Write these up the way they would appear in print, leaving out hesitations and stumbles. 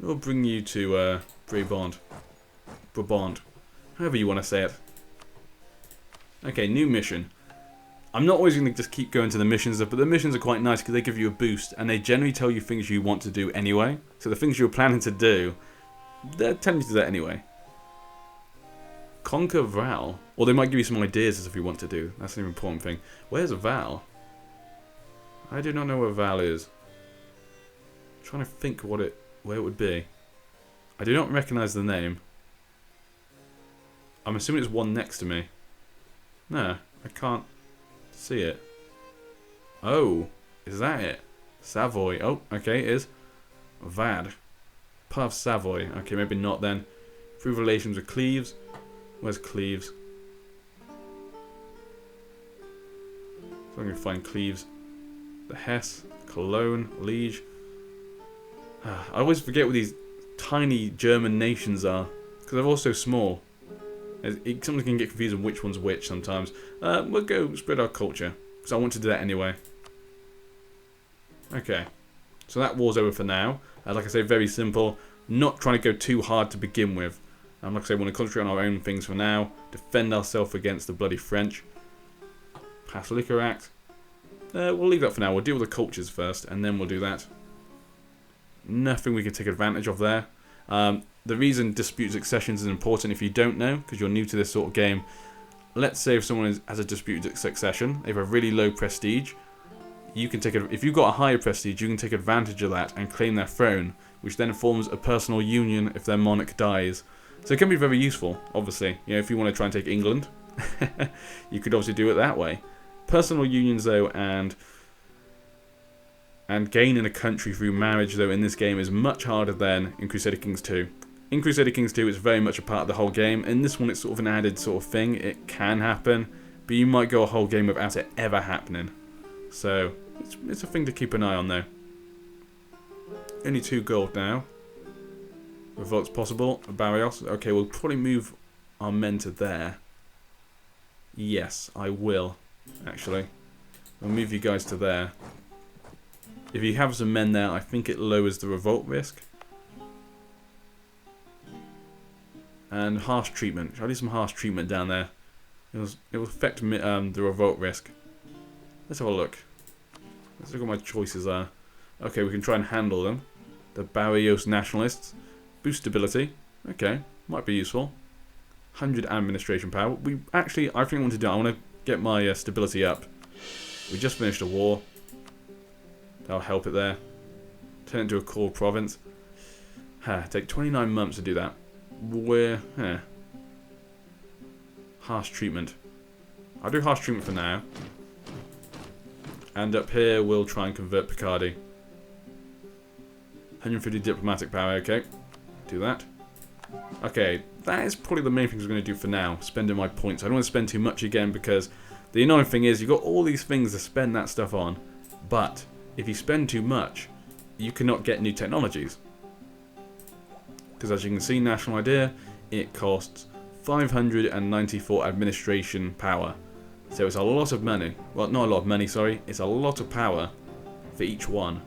We'll bring you to Brabant. However you want to say it. Okay, new mission. I'm not always going to just keep going to the missions, but the missions are quite nice because they give you a boost and they generally tell you things you want to do anyway. So the things you're planning to do, they're telling you to do that anyway. Conquer Val. Or they might give you some ideas as if you want to do. That's an important thing. Where's Val? I do not know where Val is. I'm trying to think where it would be. I do not recognise the name. I'm assuming it's one next to me. No, I can't see it. Oh, is that it? Savoy. Oh, okay, it is. Vad. Part of Savoy. Okay, maybe not then. Through relations with Cleves. Where's Cleves? So I'm going to find Cleves. The Hesse, Cologne, Liege. I always forget what these tiny German nations are. Because they're all so small. Sometimes can get confused on which one's which sometimes. We'll go spread our culture. Because I want to do that anyway. Okay. So that war's over for now. Like I say, very simple. Not trying to go too hard to begin with. Like I say, we want to concentrate on our own things for now. Defend ourselves against the bloody French. Pass Liquor Act. We'll leave that for now. We'll deal with the cultures first. And then we'll do that. Nothing we can take advantage of there. The reason dispute successions is important if you don't know, because you're new to this sort of game. Let's say if someone has a disputed succession, they have a really low prestige, you can take it. If you've got a higher prestige, you can take advantage of that and claim their throne, which then forms a personal union if their monarch dies. So it can be very useful, obviously. You know, if you want to try and take England, you could obviously do it that way. Personal unions, though, and gaining a country through marriage, though, in this game is much harder than in Crusader Kings 2. In Crusader Kings 2, it's very much a part of the whole game. In this one, it's sort of an added sort of thing. It can happen, but you might go a whole game without it ever happening. So, it's a thing to keep an eye on, though. Only 2 gold now. Revolt's possible. Barrios. Okay, we'll probably move our men to there. Yes, I will, actually. I'll move you guys to there. If you have some men there, I think it lowers the revolt risk. And harsh treatment. Shall I do some harsh treatment down there? It will affect the revolt risk. Let's have a look. Let's look what my choices are. Okay, we can try and handle them. The Barrios nationalists. Boost stability. Okay, might be useful. 100 administration power. I think I want to do. I want to get my stability up. We just finished a war. That'll help it there. Turn it into a core province. Take 29 months to do that. Harsh treatment. I'll do harsh treatment for now. And up here we'll try and convert Picardy. 150 diplomatic power, okay. Do that. Okay, that is probably the main things we're going to do for now. Spending my points. I don't want to spend too much again because the annoying thing is you've got all these things to spend that stuff on. But if you spend too much, you cannot get new technologies. Because as you can see, national idea, it costs 594 administration power. So it's a lot of money. Well, not a lot of money, sorry. It's a lot of power for each one.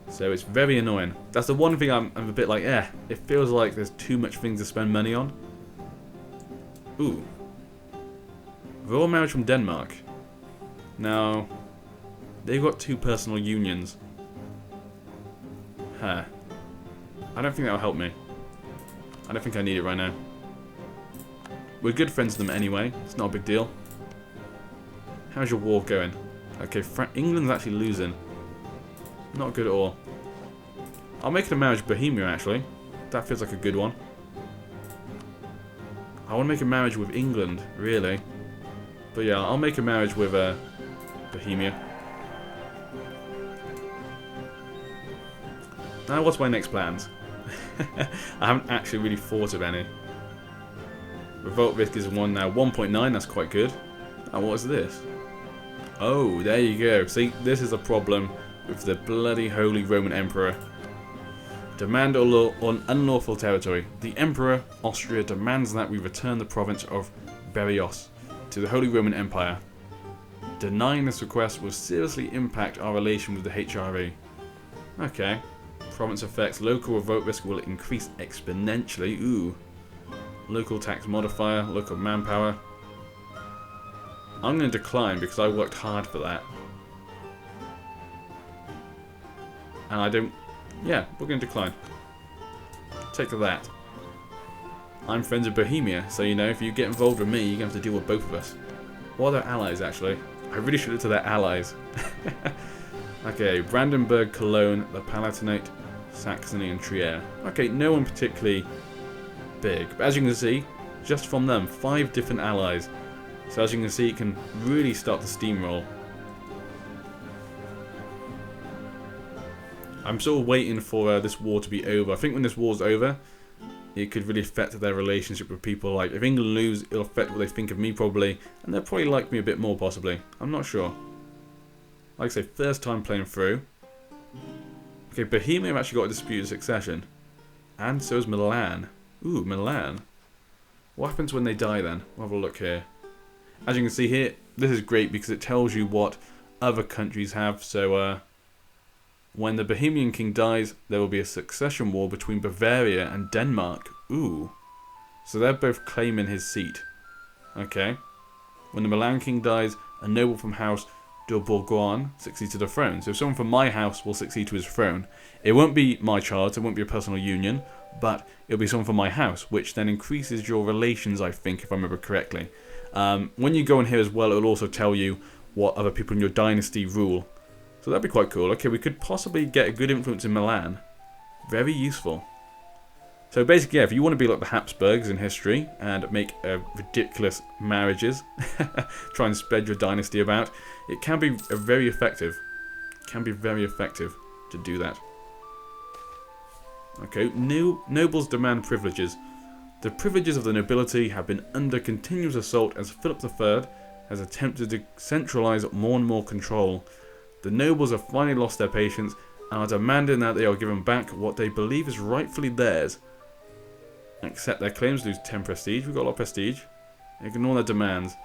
So it's very annoying. That's the one thing I'm a bit like, it feels like there's too much things to spend money on. Ooh. Royal marriage from Denmark. Now, they've got 2 personal unions. I don't think that'll help me. I don't think I need it right now. We're good friends with them anyway. It's not a big deal. How's your war going? Okay, England's actually losing. Not good at all. I'll make it a marriage with Bohemia, actually. That feels like a good one. I want to make a marriage with England, really. But yeah, I'll make a marriage with Bohemia. Now, what's my next plans? I haven't actually really thought of any. Revolt risk is 1 now. 1.9, that's quite good. Oh, what is this? Oh, there you go. See, this is a problem with the bloody Holy Roman Emperor. Demand on unlawful territory. The Emperor, Austria, demands that we return the province of Barrios to the Holy Roman Empire. Denying this request will seriously impact our relation with the HRE. Okay. Province effects. Local revolt risk will increase exponentially. Ooh. Local tax modifier. Local manpower. I'm going to decline because I worked hard for that. And I don't... Yeah, we're going to decline. Take that. I'm friends with Bohemia, so you know, if you get involved with me, you're going to have to deal with both of us. What are their allies, actually? I really should look to their allies. Okay, Brandenburg, Cologne, the Palatinate, Saxony, and Trier. Okay, no one particularly big. But as you can see, just from them, 5 different allies. So as you can see, it can really start to steamroll. I'm sort of waiting for this war to be over. I think when this war's over, it could really affect their relationship with people. Like, if England lose, it'll affect what they think of me probably. And they'll probably like me a bit more possibly. I'm not sure. Like I say, first time playing through. Okay, Bohemia have actually got a disputed succession. And so is Milan. Ooh, Milan. What happens when they die then? We'll have a look here. As you can see here, this is great because it tells you what other countries have. So, when the Bohemian king dies, there will be a succession war between Bavaria and Denmark. Ooh. So they're both claiming his seat. Okay. When the Milan king dies, a noble from House de Bourgogne succeeds to the throne. So someone from my house will succeed to his throne. It won't be my child, it won't be a personal union, but it'll be someone from my house, which then increases your relations, I think, if I remember correctly. When you go in here as well, it'll also tell you what other people in your dynasty rule. So that'd be quite cool. Okay, we could possibly get a good influence in Milan. Very useful. So basically, yeah, if you want to be like the Habsburgs in history and make ridiculous marriages, try and spread your dynasty about, it can be very effective. It can be very effective to do that. Okay, nobles demand privileges. The privileges of the nobility have been under continuous assault as Philip III has attempted to centralise more and more control. The nobles have finally lost their patience and are demanding that they are given back what they believe is rightfully theirs. Accept their claims, lose 10 prestige. We've got a lot of prestige. Ignore their demands.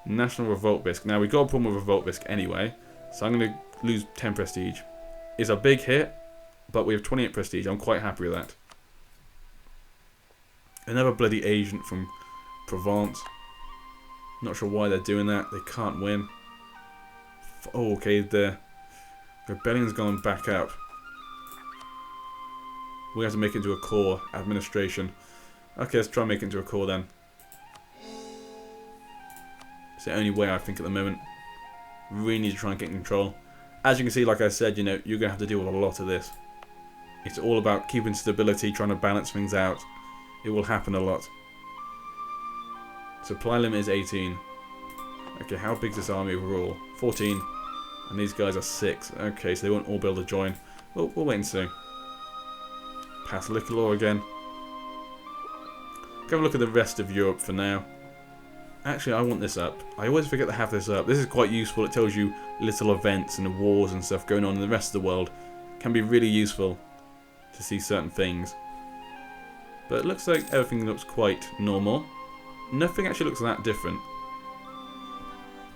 National revolt risk. Now, we've got a problem with revolt risk anyway, so I'm going to lose 10 prestige. It's a big hit, but we have 28 prestige. I'm quite happy with that. Another bloody agent from Provence. Not sure why they're doing that. They can't win. Oh, okay, the rebellion's gone back up. We have to make it into a core administration. Okay, let's try and make it into a core then. It's the only way I think at the moment. Really need to try and get control. As you can see, like I said, you know, you're going to have to deal with a lot of this. It's all about keeping stability, trying to balance things out. It will happen a lot. Supply limit is 18. Okay, how big is this army overall? 14. And these guys are 6. Okay, so they won't all be able to join. We'll wait and see. Pass liquor law again. Go have a look at the rest of Europe for now. Actually, I want this up. I always forget to have this up. This is quite useful. It tells you little events and wars and stuff going on in the rest of the world. It can be really useful to see certain things. But it looks like everything looks quite normal. Nothing actually looks that different.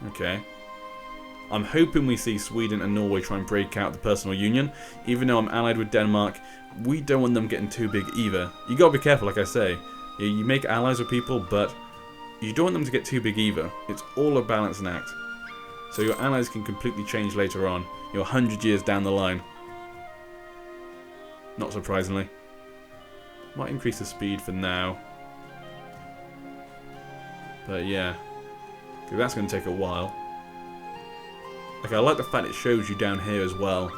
Okay. I'm hoping we see Sweden and Norway try and break out the personal union. Even though I'm allied with Denmark, we don't want them getting too big either. You gotta be careful, like I say. You make allies with people, but you don't want them to get too big either. It's all a balancing act. So your allies can completely change later on. You're 100 years down the line. Not surprisingly. Might increase the speed for now. But yeah. Okay, that's going to take a while. Okay, I like the fact it shows you down here as well.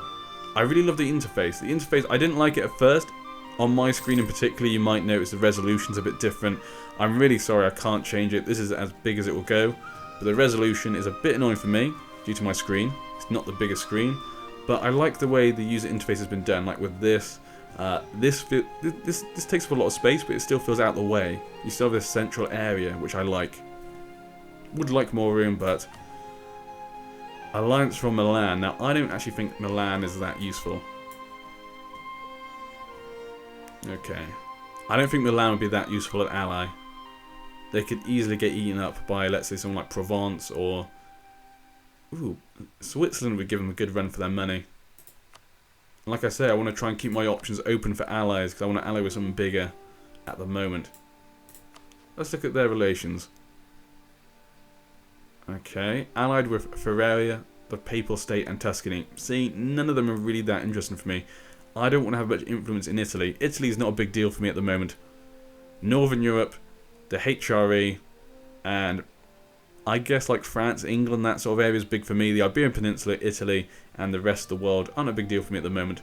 I really love the interface. The interface, I didn't like it at first. On my screen in particular, you might notice the resolution's a bit different. I'm really sorry I can't change it. This is as big as it will go. But the resolution is a bit annoying for me due to my screen. It's not the biggest screen. But I like the way the user interface has been done. Like with this, this takes up a lot of space, but it still feels out of the way. You still have this central area, which I like. Would like more room, but... Alliance from Milan. Now, I don't actually think Milan is that useful. Okay. I don't think Milan would be that useful an ally. They could easily get eaten up by, let's say, someone like Provence or... Ooh, Switzerland would give them a good run for their money. And like I say, I want to try and keep my options open for allies, because I want to ally with someone bigger at the moment. Let's look at their relations. Okay, allied with Ferrara, the Papal State, and Tuscany. See, none of them are really that interesting for me. I don't want to have much influence in Italy. Italy's not a big deal for me at the moment. Northern Europe, the HRE, and I guess like France, England, that sort of area is big for me. The Iberian Peninsula, Italy, and the rest of the world aren't a big deal for me at the moment.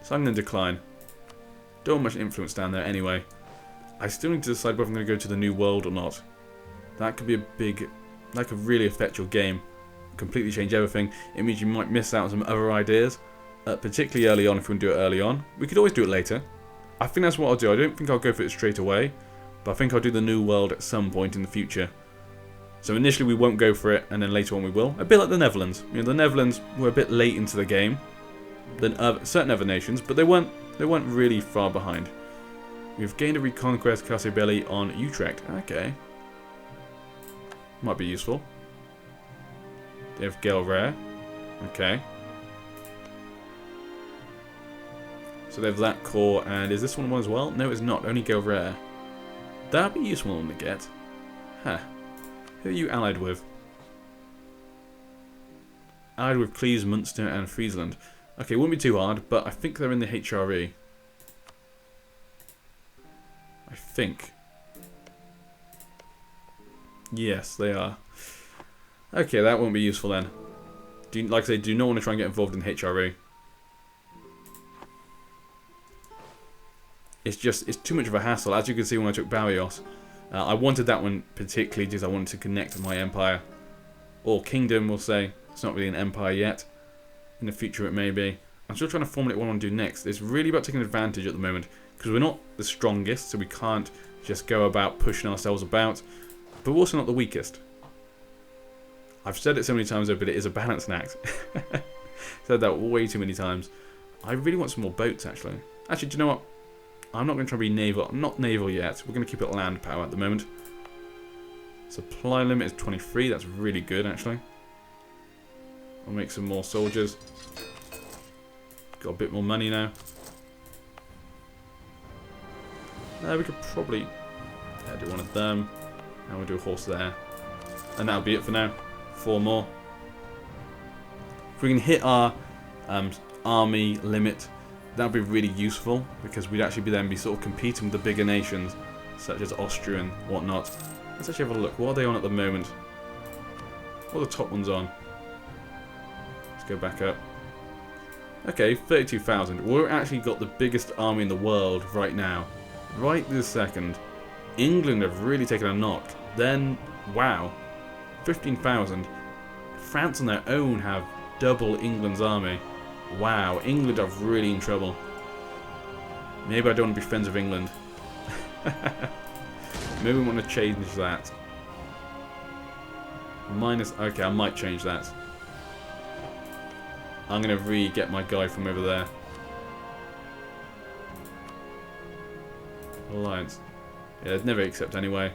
So I'm going to decline. Don't want much influence down there anyway. I still need to decide whether I'm going to go to the New World or not. That could be a big... That could really affect your game. Completely change everything. It means you might miss out on some other ideas. Particularly early on if we want to do it early on. We could always do it later. I think that's what I'll do. I don't think I'll go for it straight away. But I think I'll do the New World at some point in the future. So initially we won't go for it, and then later on we will. A bit like the Netherlands. You know, the Netherlands were a bit late into the game than certain other nations, but they weren't really far behind. We've gained a reconquest Castille on Utrecht. Okay. Might be useful. They have Gale Rare. Okay. So they have that core, and is this one as well? No, it's not. Only Gale Rare. That'd be a useful one to get. Huh. Who are you allied with? Allied with Cleves, Munster, and Friesland. Okay, wouldn't be too hard, but I think they're in the HRE. I think. Yes, they are. Okay, that won't be useful then. Like I say, do not want to try and get involved in HRE. It's too much of a hassle. As you can see when I took Barrios, I wanted that one particularly because I wanted to connect with my empire. Or kingdom, we'll say. It's not really an empire yet. In the future it may be. I'm still trying to formulate what I want to do next. It's really about taking advantage at the moment. Because we're not the strongest, so we can't just go about pushing ourselves about. But we're also not the weakest. I've said it so many times though, but it is a balancing act. Said that way too many times. I really want some more boats actually. Actually, do you know what? I'm not going to try to be naval. I'm not naval yet. We're going to keep it land power at the moment. Supply limit is 23. That's really good actually. I'll make some more soldiers. Got a bit more money now. We could probably do one of them. And we'll do a horse there. And that'll be it for now. 4 more. If we can hit our army limit, that would be really useful. Because we'd actually be sort of competing with the bigger nations. Such as Austria and whatnot. Let's actually have a look. What are they on at the moment? What are the top ones on? Let's go back up. Okay, 32,000. We've actually got the biggest army in the world right now. Right this second. England have really taken a knock. Then, wow. 15,000. France on their own have double England's army. Wow, England are really in trouble. Maybe I don't want to be friends with England. Maybe we want to change that. Okay, I might change that. I'm going to re-get my guy from over there. Alliance. Yeah, they'd never accept anyway.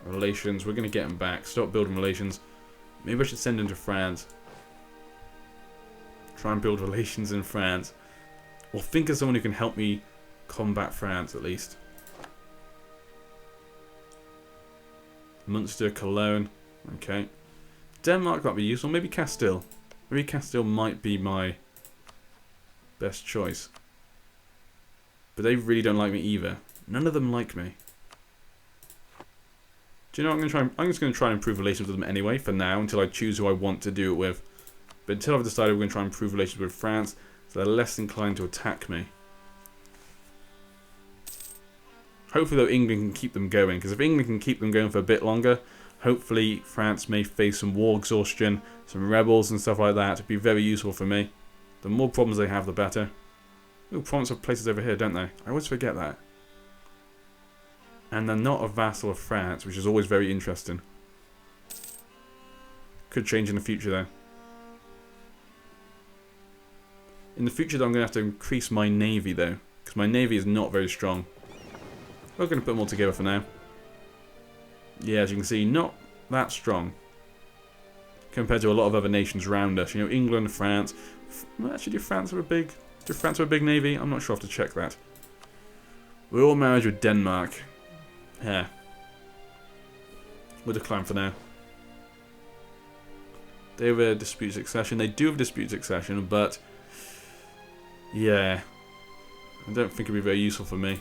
Relations, we're going to get him back. Stop building relations. Maybe I should send him to France. Try and build relations in France. Or think of someone who can help me combat France at least. Munster, Cologne. Okay. Denmark might be useful. Maybe Castille. Maybe Castille might be my best choice. But they really don't like me either. None of them like me. Do you know what I'm going to try? I'm just going to try and improve relations with them anyway for now until I choose who I want to do it with. But until I've decided we're going to try and improve relations with France, so they're less inclined to attack me. Hopefully though England can keep them going, because if England can keep them going for a bit longer, hopefully France may face some war exhaustion, some rebels and stuff like that. It'd be very useful for me. The more problems they have, the better. Ooh, province have places over here, don't they? I always forget that. And they're not a vassal of France, which is always very interesting. Could change in the future though. In the future though, I'm going to have to increase my navy though, because my navy is not very strong. We're going to put them all together for now. Yeah, as you can see, not that strong. compared to a lot of other nations around us. You know, England, France. Actually, do France have a big navy? I'm not sure. I have to check that. We're all married with Denmark. Yeah. We'll decline for now. They have a dispute succession. They do have dispute succession, but yeah, I don't think it'd be very useful for me.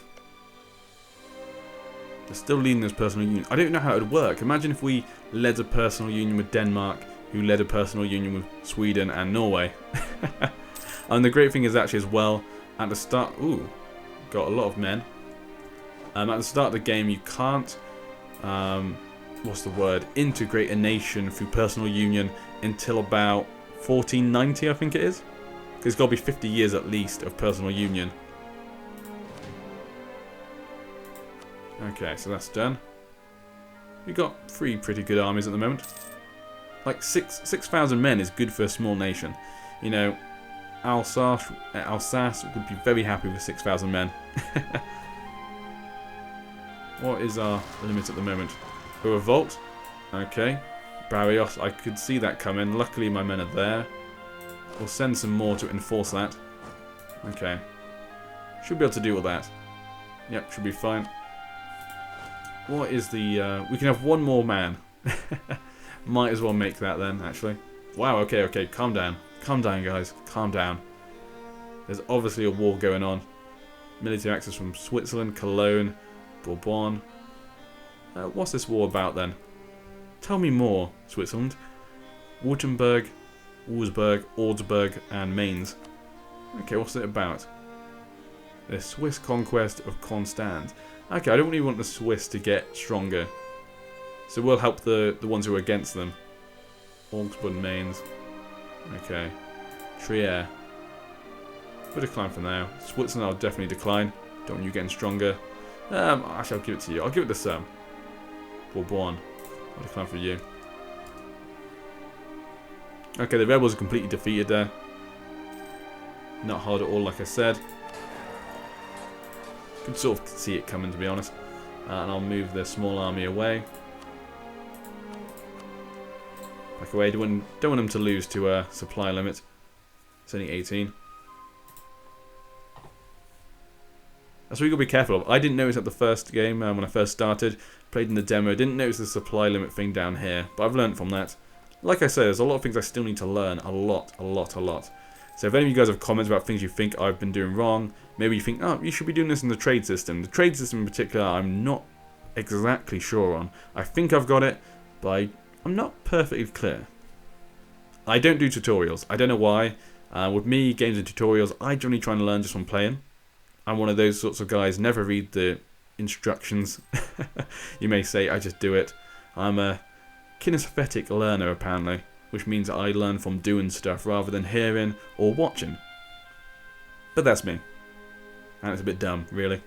They're still leading this personal union. I don't know how it would work. Imagine if we led a personal union with Denmark, who led a personal union with Sweden and Norway. And the great thing is actually as well, at the start, ooh, got a lot of men. At the start of the game, you can't, what's the word, integrate a nation through personal union until about 1490, I think it is. Because it's got to be 50 years at least of personal union. Okay, so that's done. We've got 3 pretty good armies at the moment. Like 6,000 men is good for a small nation. You know, Alsace would be very happy with 6,000 men. What is our limit at the moment? A revolt. Okay. Barrios, I could see that coming. Luckily my men are there. We'll send some more to enforce that. Okay. Should be able to deal with that. Yep, should be fine. What is the... we can have one more man. Might as well make that then, actually. Wow, okay, okay, calm down. Calm down, guys. Calm down. There's obviously a war going on. Military access from Switzerland, Cologne, Bourbon. What's this war about then? Tell me more, Switzerland. Württemberg, Wurzburg, Augsburg, and Mainz. Okay, what's it about? The Swiss conquest of Constance. Okay, I don't really want the Swiss to get stronger. So we'll help the ones who are against them. Augsburg, Mainz. Okay. Trier. We'll decline for now. Switzerland I'll definitely decline. Don't want you getting stronger. Actually, I'll give it to you. I'll give it to Bourbon. I'll decline for you. Okay, the rebels are completely defeated there. Not hard at all, like I said. Could sort of see it coming, to be honest. And I'll move the small army away. Back away. Don't want them to lose to a supply limit. It's only 18. That's what you got to be careful of. I didn't notice at the first game when I first started, played in the demo, didn't notice the supply limit thing down here, but I've learned from that. Like I said, there's a lot of things I still need to learn, a lot. So if any of you guys have comments about things you think I've been doing wrong, maybe you think, oh, you should be doing this in the trade system. The trade system in particular, I'm not exactly sure on. I think I've got it, but I'm not perfectly clear. I don't do tutorials. I don't know why. With me, games and tutorials, I generally try and learn just from playing. I'm one of those sorts of guys, never read the instructions. You may say, I just do it. I'm a kinesthetic learner, apparently, which means I learn from doing stuff rather than hearing or watching. But that's me. And it's a bit dumb, really.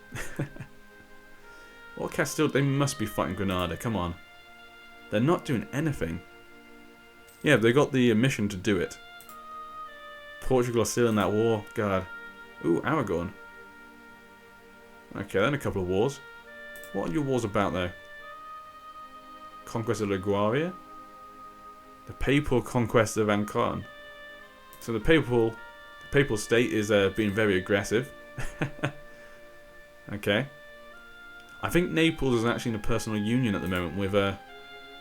What Castille? They must be fighting Granada, come on. They're not doing anything. Yeah, they got the mission to do it. Portugal are still in that war, God. Ooh, Aragon. Okay, then a couple of wars. What are your wars about, though? Conquest of Liguria? The papal conquest of Ancon. So the papal state is being very aggressive. Okay. I think Naples is actually in a personal union at the moment with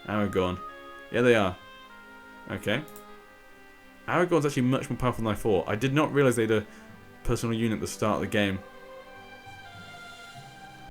Aragon. Yeah, they are. Okay. Aragon's actually much more powerful than I thought. I did not realise they had a personal union at the start of the game.